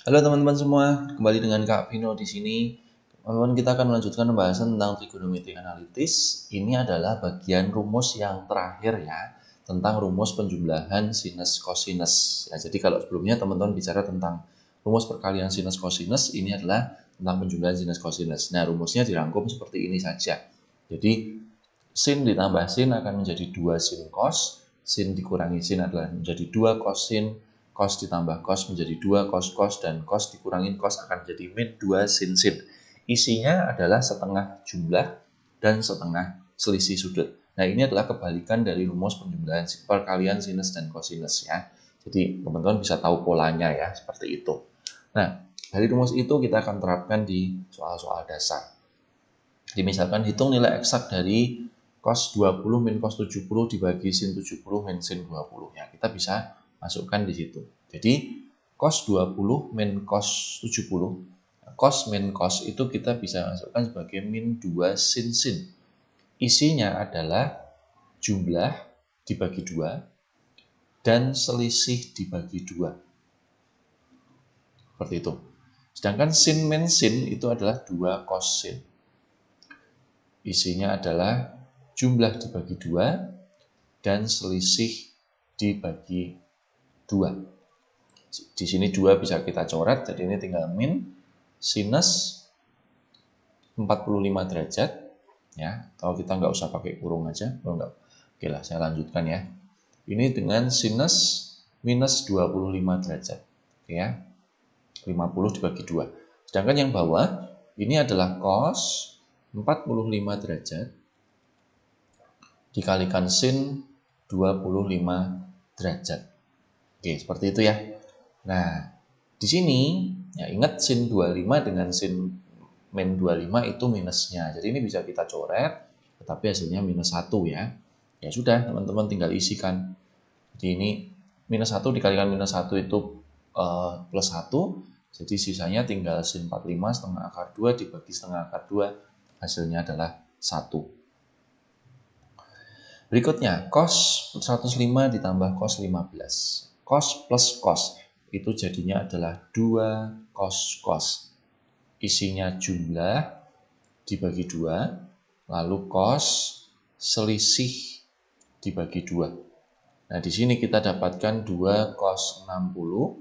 Halo teman-teman semua, kembali dengan Kak Vino di sini. Teman-teman, kita akan melanjutkan pembahasan tentang trigonometri analitis. Ini adalah bagian rumus yang terakhir ya, tentang rumus penjumlahan sinus kosinus. Ya, jadi kalau sebelumnya teman-teman bicara tentang rumus perkalian sinus kosinus, ini adalah tentang penjumlahan sinus kosinus. Nah, rumusnya dirangkum seperti ini saja. Jadi sin ditambah sin akan menjadi 2 sin cos, sin dikurangi sin adalah menjadi 2 cos sin, cos ditambah cos menjadi 2 cos cos, dan cos dikurangin cos akan menjadi min 2 sin sin. Isinya adalah setengah jumlah dan setengah selisih sudut. Nah, ini adalah kebalikan dari rumus penjumlahan perkalian sinus dan kosinus ya. Jadi teman-teman bisa tahu polanya ya, seperti itu. Nah, dari rumus itu kita akan terapkan di soal-soal dasar. Jadi misalkan hitung nilai eksak dari cos 20 min cos 70 dibagi sin 70 min sin 20. Ya, kita bisa masukkan di situ. Jadi cos 20 min cos 70, cos min cos itu kita bisa masukkan sebagai min 2 sin sin. Isinya adalah jumlah dibagi 2 dan selisih dibagi 2. Seperti itu. Sedangkan sin min sin itu adalah 2 cos sin. Isinya adalah jumlah dibagi 2 dan selisih dibagi 2. Di sini 2 bisa kita coret, jadi ini tinggal min sinus 45 derajat ya. Kalau kita nggak usah pakai kurung aja, enggak. Oke lah, saya lanjutkan ya. Ini dengan sinus minus 25 derajat. Oke ya. 50 dibagi 2. Sedangkan yang bawah ini adalah cos 45 derajat dikalikan sin 25 derajat. Oke, seperti itu ya. Nah, di sini ya ingat sin 25 dengan sin min 25 itu minusnya. Jadi ini bisa kita coret, tetapi hasilnya minus 1 ya. Ya sudah, teman-teman tinggal isikan. Jadi ini minus 1 dikalikan minus 1 itu plus 1. Jadi sisanya tinggal sin 45 setengah akar 2 dibagi setengah akar 2. Hasilnya adalah 1. Berikutnya, cos 105 ditambah cos 15. Cos plus cos itu jadinya adalah 2 cos cos. Isinya jumlah dibagi 2, lalu cos selisih dibagi 2. Nah, di sini kita dapatkan 2 cos 60,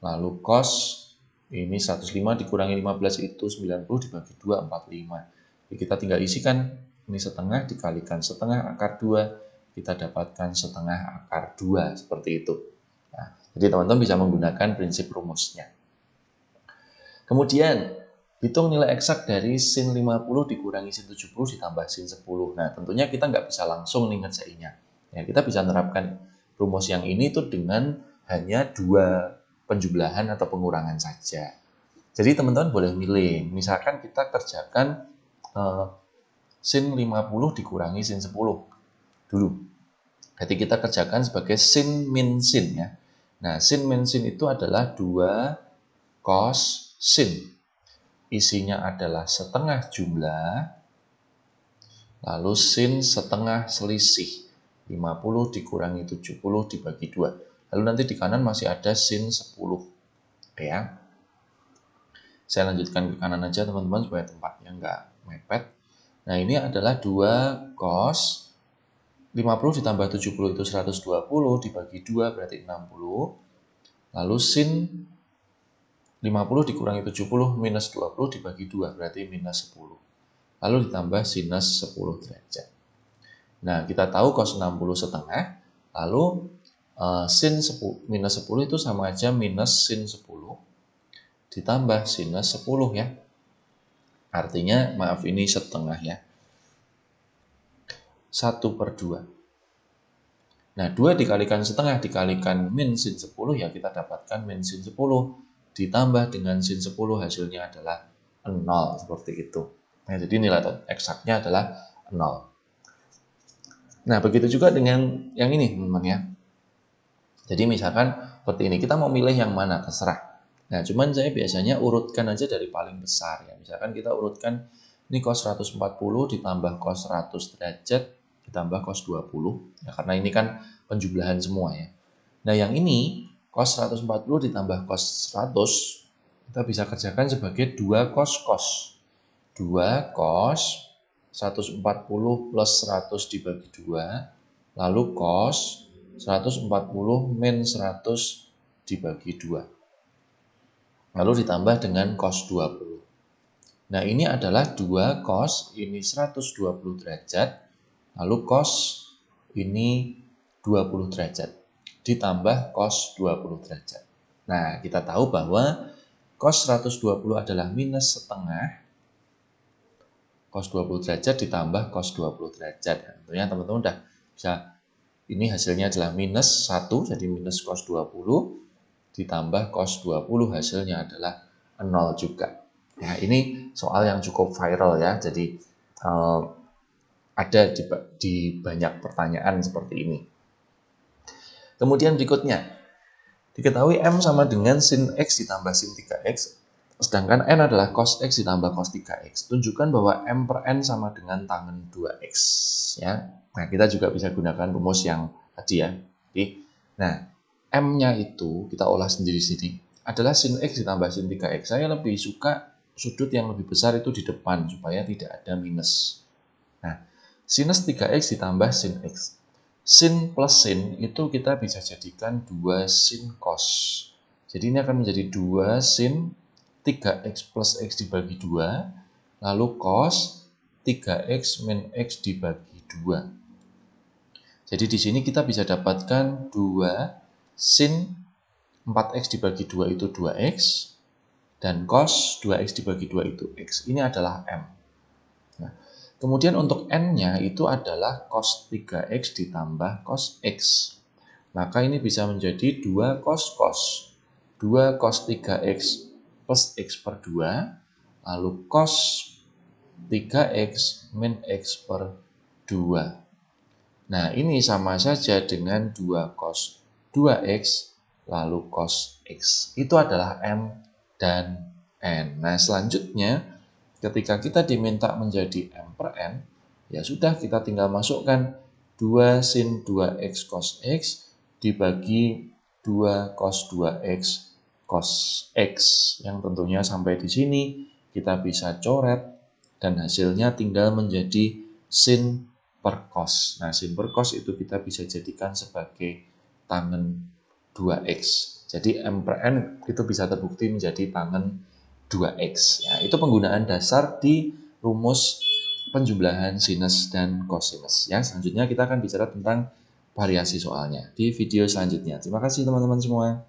lalu cos ini 105 dikurangi 15 itu 90 dibagi 2, 45. Jadi kita tinggal isikan. Ini setengah dikalikan setengah akar 2, kita dapatkan setengah akar 2, seperti itu. Nah, jadi teman-teman bisa menggunakan prinsip rumusnya. Kemudian, hitung nilai eksak dari sin 50 dikurangi sin 70 ditambah sin 10. Nah, tentunya kita nggak bisa langsung ngerjainnya. Ya, kita bisa menerapkan rumus yang ini tuh dengan hanya 2 penjumlahan atau pengurangan saja. Jadi teman-teman boleh milih. Misalkan kita kerjakan sin 50 dikurangi sin 10 dulu. Jadi kita kerjakan sebagai sin min sin ya. Nah, sin min sin itu adalah 2 cos sin. Isinya adalah setengah jumlah, lalu sin setengah selisih. 50 dikurangi 70 dibagi 2. Lalu nanti di kanan masih ada sin 10. Oke ya. Saya lanjutkan ke kanan aja teman-teman supaya tempatnya nggak mepet. Nah, ini adalah 2 cos 50 ditambah 70 itu 120 dibagi 2 berarti 60. Lalu sin 50 dikurangi 70 minus 20 dibagi 2 berarti minus 10. Lalu ditambah sinus 10 derajat. Nah, kita tahu cos 60 setengah, lalu sin 10, minus 10 itu sama aja minus sin 10 ditambah sinus 10 ya. Artinya, maaf ini setengah ya. 1/2. Nah, 2 dikalikan setengah dikalikan min sin 10 ya kita dapatkan min sin 10 ditambah dengan sin 10 hasilnya adalah 0 seperti itu. Nah, jadi nilai eksaknya adalah 0. Nah, begitu juga dengan yang ini teman-teman ya. Jadi misalkan seperti ini, kita mau milih yang mana terserah. Nah, cuman saya biasanya urutkan aja dari paling besar ya. Misalkan kita urutkan ini cos 140 ditambah cos 100 derajat ditambah cos 20 ya, karena ini kan penjumlahan semua ya. Nah, yang ini cos 140 ditambah cos 100 kita bisa kerjakan sebagai 2 cos. 2 cos 140 plus 100 dibagi 2, lalu cos 140 min 100 dibagi 2. Lalu ditambah dengan cos 20. Nah, ini adalah 2 cos, ini 120 derajat, lalu cos ini 20 derajat, ditambah cos 20 derajat. Nah, kita tahu bahwa cos 120 adalah minus setengah, cos 20 derajat ditambah cos 20 derajat. Tentunya teman-teman udah bisa, ini hasilnya adalah minus 1, jadi minus cos 20, ditambah cos 20 hasilnya adalah 0 juga. Nah, ini soal yang cukup viral ya, jadi ada di banyak pertanyaan seperti ini. Kemudian berikutnya, diketahui M sama dengan sin X ditambah sin 3X, sedangkan N adalah cos X ditambah cos 3X. Tunjukkan bahwa M per N sama dengan tangen 2X. Ya. Nah, kita juga bisa gunakan rumus yang tadi ya. Nah, M-nya itu kita olah sendiri-sendiri adalah sin X ditambah sin 3X. Saya lebih suka sudut yang lebih besar itu di depan supaya tidak ada minus. Nah, sinus 3X ditambah sin X. Sin plus sin itu kita bisa jadikan 2 sin cos. Jadi ini akan menjadi 2 sin 3X plus X dibagi 2, lalu cos 3X min X dibagi 2. Jadi di sini kita bisa dapatkan 2 sin 4X dibagi 2 itu 2X, dan cos 2X dibagi 2 itu X. Ini adalah M. Nah, kemudian untuk N-nya itu adalah cos 3X ditambah cos X. Maka ini bisa menjadi 2 cos cos. 2 cos 3X plus X per 2, lalu cos 3X min X per 2. Nah, ini sama saja dengan 2 cos 2X lalu cos X. Itu adalah M dan N. Nah, selanjutnya ketika kita diminta menjadi M per N, ya sudah, kita tinggal masukkan 2 sin 2X cos X dibagi 2 cos 2X cos X. Yang tentunya sampai di sini kita bisa coret dan hasilnya tinggal menjadi sin per cos. Nah, sin per cos itu kita bisa jadikan sebagai tangen 2X. Jadi M per N itu bisa terbukti menjadi tangen 2X. Ya, itu penggunaan dasar di rumus penjumlahan sinus dan cosinus. Ya, selanjutnya kita akan bicara tentang variasi soalnya di video selanjutnya. Terima kasih teman-teman semua.